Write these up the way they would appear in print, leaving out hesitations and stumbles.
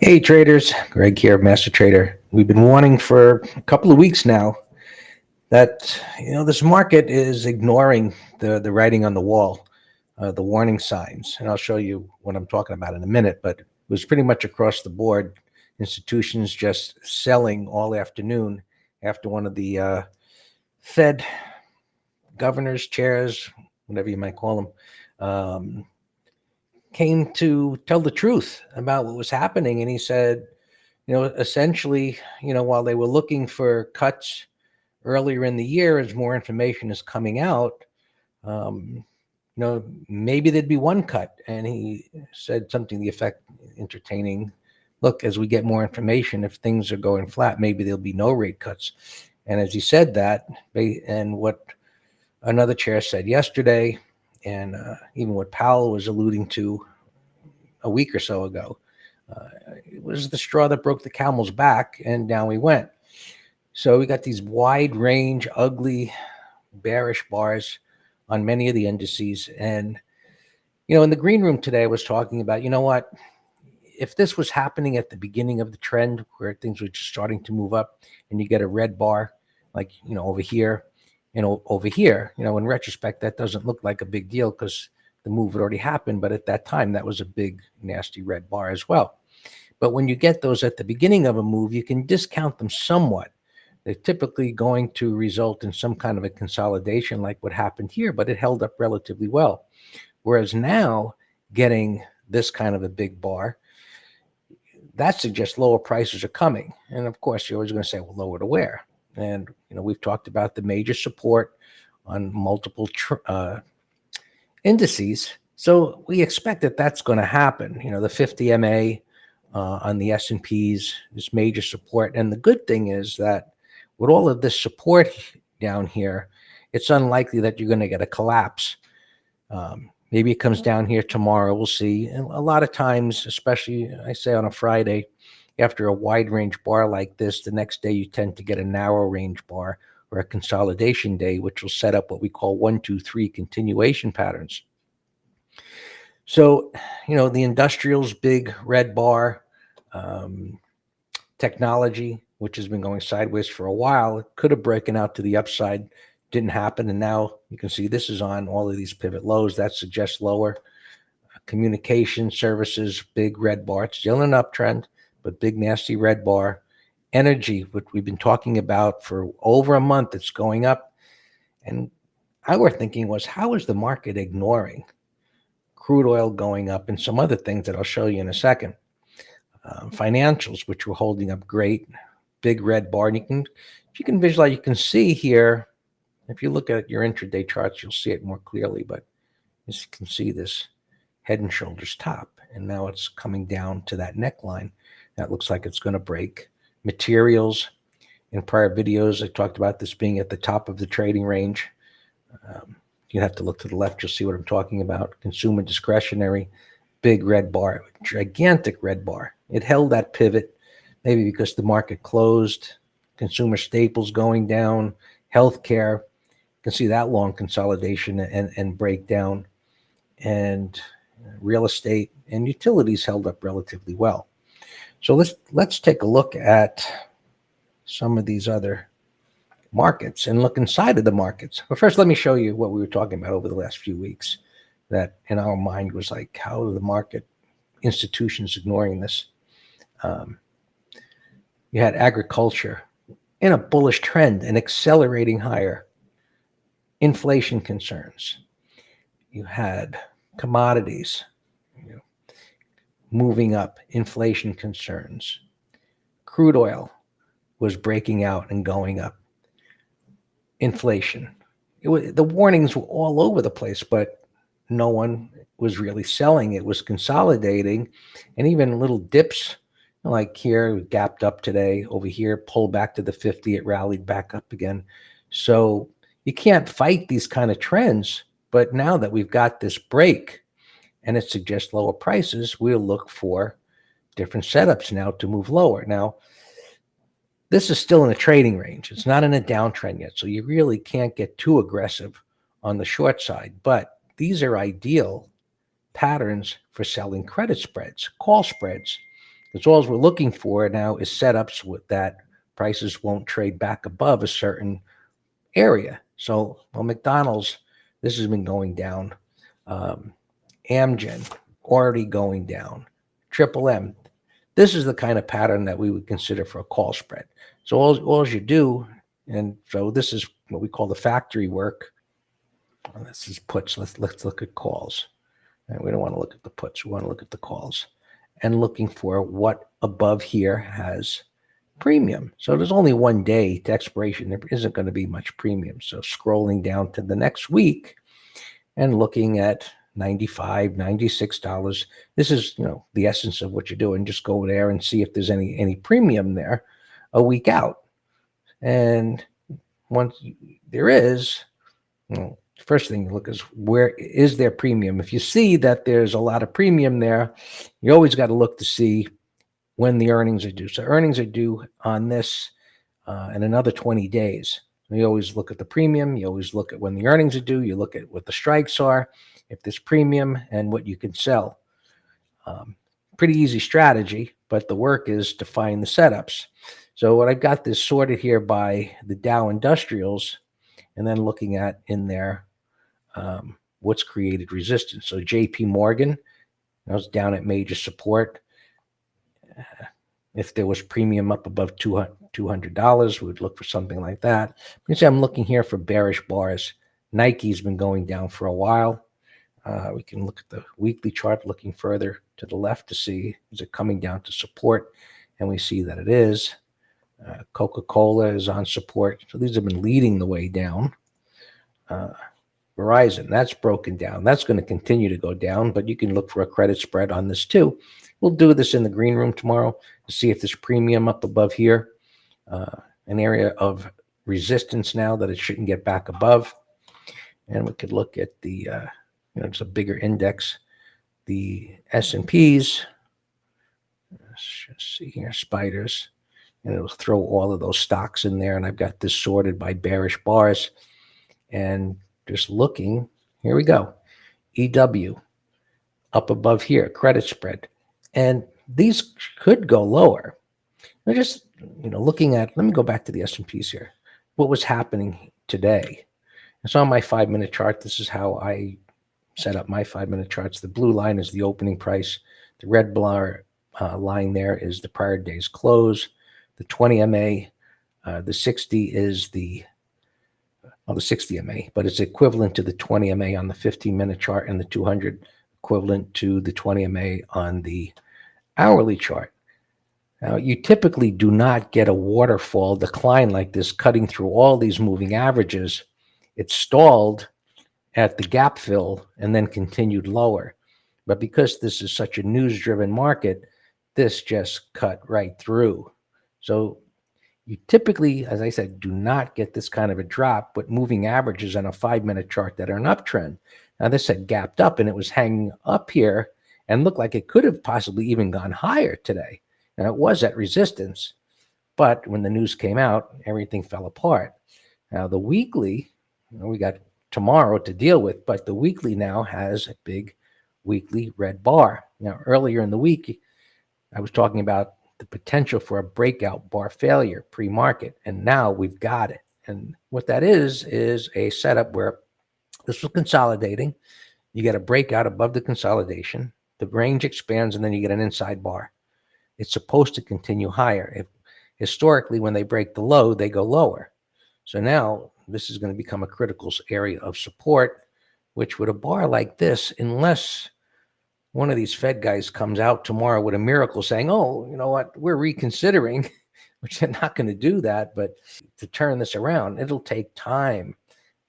Hey traders, Greg here, Master Trader. We've been warning for a couple of weeks now that this market is ignoring the writing on the wall, the warning signs, and I'll show you what I'm talking about in a minute. But it was pretty much across the board, institutions just selling all afternoon after one of the Fed governors, chairs, whatever you might call them, came to tell the truth about what was happening, and he said, essentially, while they were looking for cuts earlier in the year, as more information is coming out, maybe there'd be one cut. And he said something to the effect, entertaining, look, as we get more information, if things are going flat, maybe there'll be no rate cuts. And as he said that, and what another chair said yesterday, and even what Powell was alluding to a week or so ago, it was the straw that broke the camel's back, and down we went. So we got these wide range, ugly, bearish bars on many of the indices. And, in the green room today, I was talking about, what, if this was happening at the beginning of the trend where things were just starting to move up and you get a red bar, like, over here, over here, in retrospect, that doesn't look like a big deal because the move had already happened. But at that time, that was a big, nasty red bar as well. But when you get those at the beginning of a move, you can discount them somewhat. They're typically going to result in some kind of a consolidation like what happened here, but it held up relatively well. Whereas now, getting this kind of a big bar, that suggests lower prices are coming. And of course, you're always going to say, well, lower to where? And, we've talked about the major support on multiple indices. So we expect that that's going to happen. The 50 MA on the S&Ps is major support. And the good thing is that with all of this support down here, it's unlikely that you're going to get a collapse. Maybe it comes down here tomorrow. We'll see. And a lot of times, especially I say on a Friday, after a wide range bar like this, the next day you tend to get a narrow range bar or a consolidation day, which will set up what we call 1, 2, 3 continuation patterns. So, the industrials, big red bar, technology, which has been going sideways for a while, it could have broken out to the upside, didn't happen. And now you can see this is on all of these pivot lows. That suggests lower. Communication services, big red bar. It's still an uptrend, but big, nasty red bar. Energy, what we've been talking about for over a month, it's going up. And our thinking was, how is the market ignoring crude oil going up and some other things that I'll show you in a second? Financials, which were holding up great, big red bar. And if you can visualize, you can see here, if you look at your intraday charts, you'll see it more clearly. But as you can see, this head and shoulders top, and now it's coming down to that neckline. That looks like it's going to break. Materials, in prior videos, I talked about this being at the top of the trading range. You have to look to the left, you'll see what I'm talking about. Consumer discretionary, big red bar, gigantic red bar. It held that pivot, maybe because the market closed, consumer staples going down, healthcare. You can see that long consolidation and breakdown. And real estate and utilities held up relatively well. So let's take a look at some of these other markets and look inside of the markets. But first, let me show you what we were talking about over the last few weeks that in our mind was like, how are the market institutions ignoring this? You had agriculture in a bullish trend and accelerating higher. Inflation concerns. You had commodities moving up, inflation concerns. Crude oil was breaking out and going up. Inflation. The warnings were all over the place, but no one was really selling. It was consolidating, and even little dips like here, gapped up today, over here, pulled back to the 50, it rallied back up again. So you can't fight these kind of trends, but now that we've got this break and it suggests lower prices, we'll look for different setups now to move lower. Now, this is still in a trading range. It's not in a downtrend yet, so you really can't get too aggressive on the short side. But these are ideal patterns for selling credit spreads, call spreads. That's all we're looking for now is setups with that prices won't trade back above a certain area. So, well, McDonald's, this has been going down. Um, Amgen, already going down. Triple M, this is the kind of pattern that we would consider for a call spread. So all you do, and so this is what we call the factory work. Well, this is puts. Let's look at calls. And we don't want to look at the puts. We want to look at the calls and looking for what above here has premium. So there's only one day to expiration. There isn't going to be much premium. So scrolling down to the next week and looking at $95, $96. This is, the essence of what you're doing. Just go there and see if there's any premium there a week out. And once there is, first thing you look is, where is there premium? If you see that there's a lot of premium there, you always got to look to see when the earnings are due. So earnings are due on this in another 20 days. You always look at the premium. You always look at when the earnings are due. You look at what the strikes are, if there's premium, and what you can sell. Pretty easy strategy, but the work is to find the setups. So what I've got this sorted here by the Dow Industrials, and then looking at in there what's created resistance. So JP Morgan, I was down at major support. If there was premium up above $200, we would look for something like that. You see, I'm looking here for bearish bars. Nike's been going down for a while. We can look at the weekly chart, looking further to the left to see, is it coming down to support? And we see that it is. Coca-Cola is on support. So these have been leading the way down. Verizon, that's broken down. That's going to continue to go down, but you can look for a credit spread on this too. We'll do this in the green room tomorrow to see if there's premium up above here, an area of resistance now that it shouldn't get back above. And we could look at the, it's a bigger index, the S&Ps. Let's just see here, spiders, and it'll throw all of those stocks in there. And I've got this sorted by bearish bars. And just looking, here we go. EW up above here, credit spread. And these could go lower. I'm just, looking at, let me go back to the S&Ps here. What was happening today? It's on my 5-minute chart. This is how I set up my 5-minute charts. The blue line is the opening price. The red line there is the prior day's close. The 20 MA, the 60 is the 60 MA, but it's equivalent to the 20 MA on the 15-minute chart, and the 200 equivalent to the 20 MA on the hourly chart. Now, you typically do not get a waterfall decline like this cutting through all these moving averages. It stalled at the gap fill and then continued lower. But because this is such a news-driven market, this just cut right through. So you typically, as I said, do not get this kind of a drop with moving averages on a 5-minute chart that are an uptrend. Now, this had gapped up and it was hanging up here and looked like it could have possibly even gone higher today. Now, it was at resistance, but when the news came out, everything fell apart. Now, the weekly, we got tomorrow to deal with, but the weekly now has a big weekly red bar. Now, earlier in the week, I was talking about the potential for a breakout bar failure pre-market, and now we've got it. And what that is a setup where this was consolidating. You get a breakout above the consolidation. The range expands, and then you get an inside bar. It's supposed to continue higher. Historically, when they break the low, they go lower. So now this is going to become a critical area of support, which with a bar like this, unless one of these Fed guys comes out tomorrow with a miracle saying, oh, you know what, we're reconsidering, which they're not going to do that, but to turn this around, it'll take time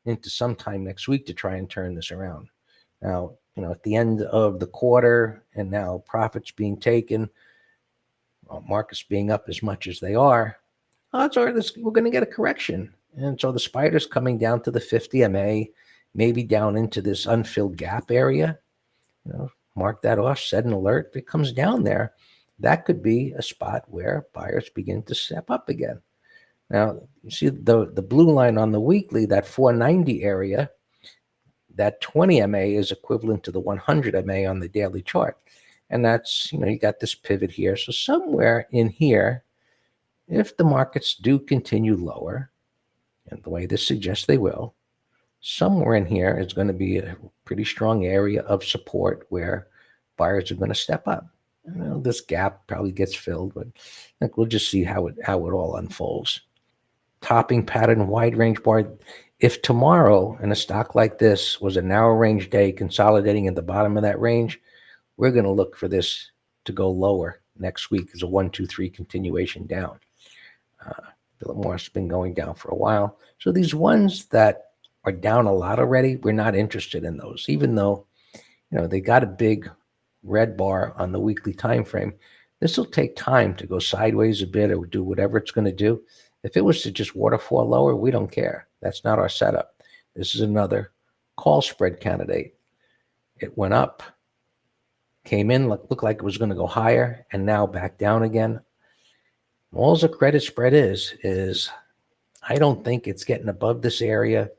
into sometime next week to try and turn this around. Now, at the end of the quarter and now profits being taken, markets being up as much as they are, odds are we're going to get a correction. And so the spider's coming down to the 50 MA, maybe down into this unfilled gap area. Mark that off, set an alert. If it comes down there, that could be a spot where buyers begin to step up again. Now, you see the blue line on the weekly, that 490 area, that 20 MA is equivalent to the 100 MA on the daily chart. And that's, you got this pivot here. So somewhere in here, if the markets do continue lower, and the way this suggests they will, somewhere in here is going to be a pretty strong area of support where buyers are going to step up. This gap probably gets filled, but I think we'll just see how it all unfolds. Topping pattern, wide range bar. If tomorrow in a stock like this was a narrow range day consolidating at the bottom of that range, we're going to look for this to go lower next week as a 1, 2, 3 continuation down. Philip Morris has been going down for a while. So these ones that are down a lot already, we're not interested in those, even though they got a big red bar on the weekly time frame. This will take time to go sideways a bit or do whatever it's going to do. If it was to just waterfall lower, we don't care. That's not our setup. This is another call spread candidate. It went up, came in, looked like it was going to go higher, and now back down again. All the credit spread is I don't think it's getting above this area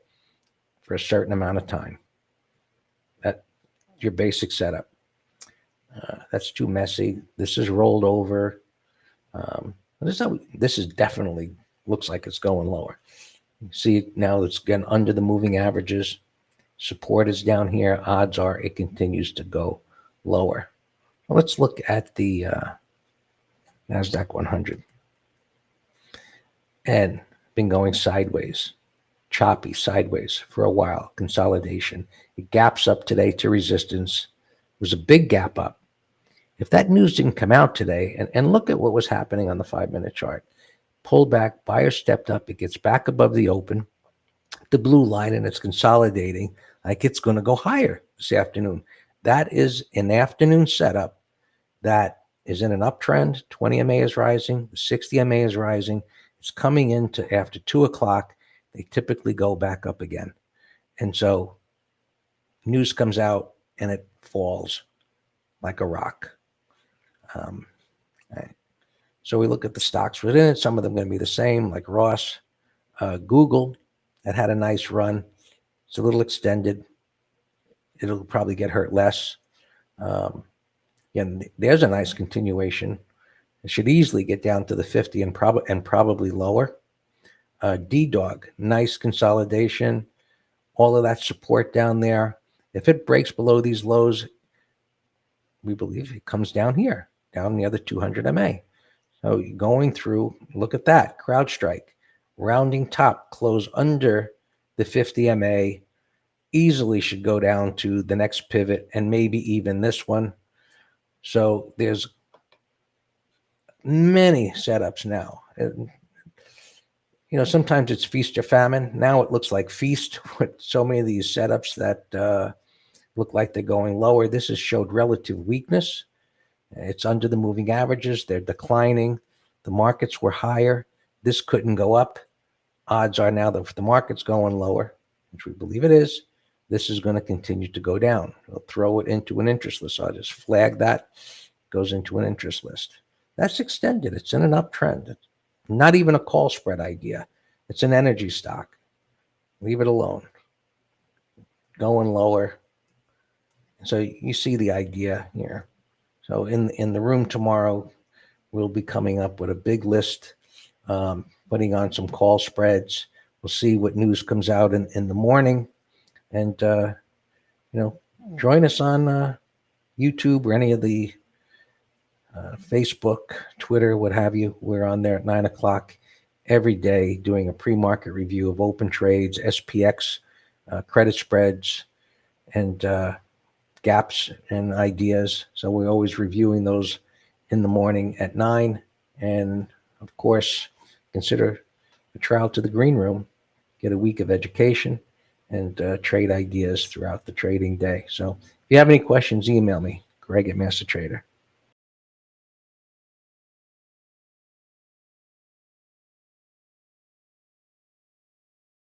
for a certain amount of time. That's your basic setup. That's too messy. This is rolled over. This is definitely looks like it's going lower. You see now it's getting under the moving averages. Support is down here. Odds are it continues to go lower. Well, let's look at the NASDAQ 100. And been going sideways, choppy sideways for a while, consolidation. It gaps up today to resistance. It was a big gap up. If that news didn't come out today, and look at what was happening on the 5-minute chart, pulled back, buyer stepped up, it gets back above the open, the blue line, and it's consolidating like it's going to go higher this afternoon. That is an afternoon setup that is in an uptrend. 20 MA is rising, the 60 MA is rising. It's coming into after 2 o'clock. They typically go back up again. And so news comes out and it falls like a rock. Right. So we look at the stocks within it. Some of them are going to be the same, like Ross. Google, that had a nice run. It's a little extended. It'll probably get hurt less. And there's a nice continuation. It should easily get down to the 50 and probably lower. D-Dog, nice consolidation. All of that support down there. If it breaks below these lows, we believe it comes down here, down near the 200 MA. So going through, look at that, CrowdStrike, rounding top, close under the 50 MA, easily should go down to the next pivot and maybe even this one. So there's many setups now. Sometimes it's feast or famine. Now it looks like feast with so many of these setups that look like they're going lower. This has showed relative weakness. It's under the moving averages. They're declining. The markets were higher. This couldn't go up. Odds are now that if the market's going lower, which we believe it is, this is going to continue to go down. We'll throw it into an interest list. So I'll just flag that. Goes into an interest list. That's extended. It's in an uptrend. It's not even a call spread idea. It's an energy stock. Leave it alone. Going lower. So you see the idea here. So in the room tomorrow, we'll be coming up with a big list, putting on some call spreads. We'll see what news comes out in the morning. And, join us on YouTube or any of the Facebook, Twitter, what have you. We're on there at 9 o'clock every day doing a pre-market review of open trades, SPX, credit spreads, and gaps and ideas. So we're always reviewing those in the morning at 9. And, of course, consider a trial to the green room. Get a week of education and trade ideas throughout the trading day. So if you have any questions, email me, Greg at Master Trader.